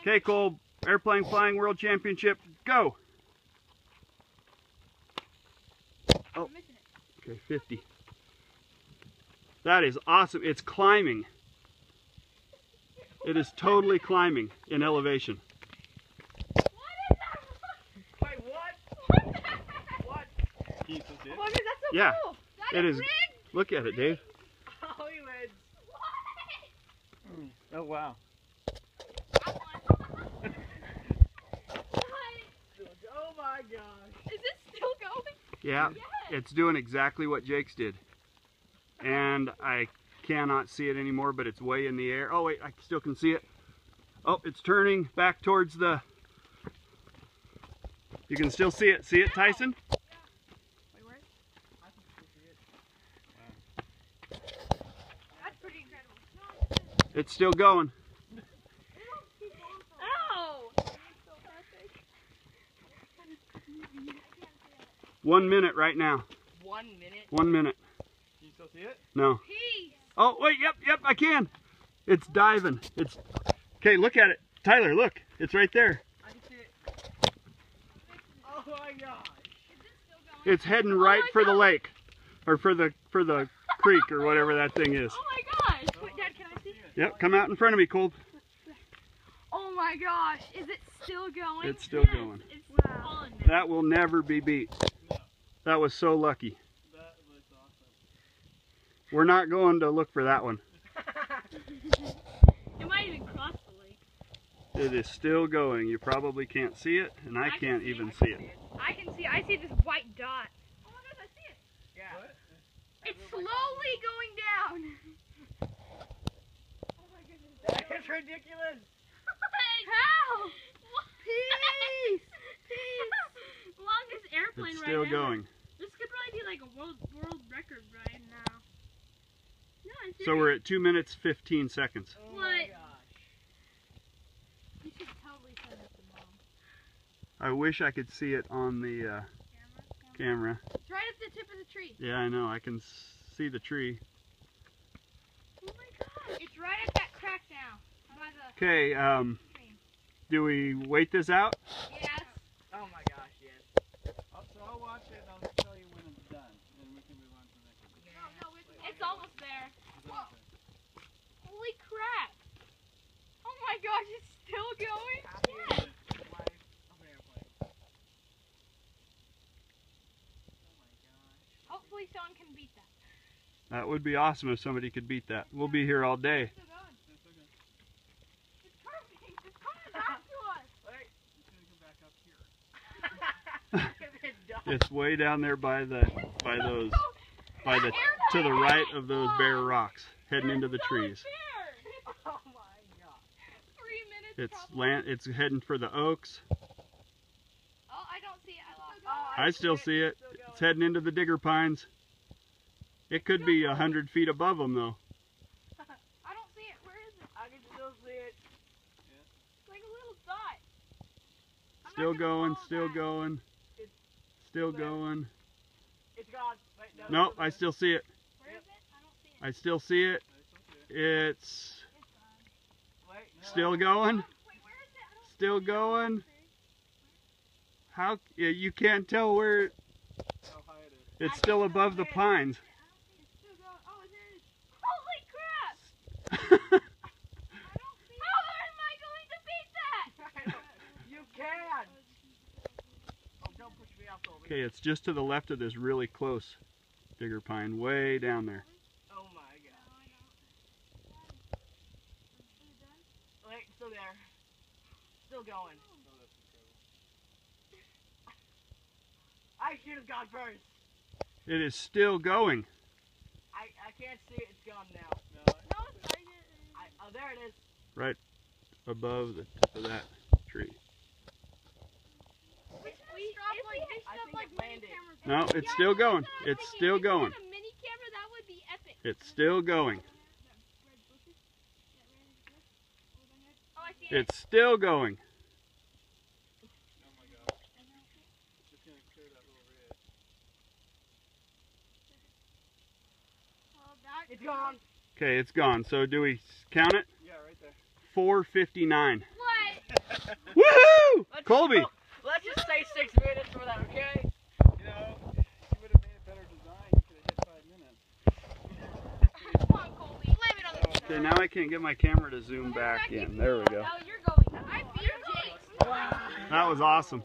Okay, Cole, airplane flying world championship, go. Oh, okay, 50. That is awesome. It's climbing. It is totally climbing in elevation. What is that? Wait, what? What? Can you still see it? Oh, that's so Yeah, cool. That it is is. rigged. Look at it, Dave. Oh, he wins. What? Oh, wow. Oh my gosh. Is it still going? Yeah, Yes. it's doing exactly what Jake's did. And I cannot see it anymore, but it's way in the air. Oh wait, I still can see it. Oh, it's turning back towards the... You can still see it. See it, Tyson? Yeah. Wait, where? I can still see it. Wow. That's pretty incredible. It's still going. Ow! 1 minute right now. 1 minute? 1 minute. Can you still see it? No. Peace. Oh, wait, yep, I can. It's diving. It's... Okay, look at it. Tyler, look. It's right there. I can see it. Oh my gosh. Is it still going? It's heading right for the lake. Or for the creek or whatever that thing is. Oh my gosh. Wait, Dad, can I see? Yep, come out in front of me, Cole. Oh my gosh. Is it still going? It's still Yes, going. It's on now. That will never be beat. That was so lucky. That was awesome. We're not going to look for that one. It might even cross the lake. It is still going. You probably can't see it, and I can't even see it. I can see. I see this white dot. Oh my gosh, I see it. Yeah. What? It's slowly going down. Oh my goodness. That is ridiculous. How? Peace. Peace. Longest airplane It's ride still ever. going. This could probably be like a world record right now. No, I'm serious. So we're at 2 minutes 15 seconds. Oh What? my gosh. You should totally send it to Mom. I wish I could see it on the camera. It's right at the tip of the tree. Yeah, I know. I can see the tree. Oh my gosh. It's right at that crack now. By the Okay, stream. do we wait this out? Yes. Oh my gosh, yes. Oh, so I'll watch it and I'll tell you when it's done. And we can move on to the next one. No, it's almost there. Whoa. Holy crap. Oh my gosh, it's still going? Yes. Life of an airplane. Oh my gosh. Hopefully someone can beat that. That would be awesome if somebody could beat that. We'll be here all day. It's still going. It's coming. It's coming back to us. Wait, it's gonna come back up here. It's done. It's way down there by those to the right of those bare rocks, heading into the trees. Oh my god. 3 minutes. It's heading for the oaks. Oh, I don't see it. I lost it. Oh, I still see it. It's heading into the digger pines. It could be 100 feet above them though. I don't see it. Where is it? I can still see it. It's like a little dot. I'm Still not gonna going, follow still that. going, still there. going. It's gone. Wait, no. Nope, I still see it. Where is it? I don't see it. I still see it. It's It's gone. Wait, no. still going, Wait, where is it? I don't still see it. going. How you can't tell where How high it is. it's still above the pines. It's still going. Oh, it is. Holy crap! I don't see it. How am I going to beat that? You can! Oh, don't push me off the lead. Okay, it's just to the left of this really close digger pine, way down there. Oh my god. Wait, still there. Still going. I should have gone first. It is still going. I can't see it. It's gone now. No, it's right. Oh, there it is. Right above the tip of that tree. We strap like this I stuff think like it mini landed. cameras. No, it's still going. It's still going. If we had a mini camera, that would be epic. It's still going. Oh, I see it. It's still going. Oh my god. It's just gonna clear that little ridge. Oh, that It's gone. Okay, it's gone. So do we count it? Yeah, right there. 459. What? Woohoo! Let's Colby! go. Let's just say 6 minutes for that, okay? You know, you would have made a better design. You could have hit 5 minutes. Come on, Colby. Blame it on the Okay, now I can't get my camera to zoom back in. There we go. Oh, you're going. I beat Jake. That was awesome.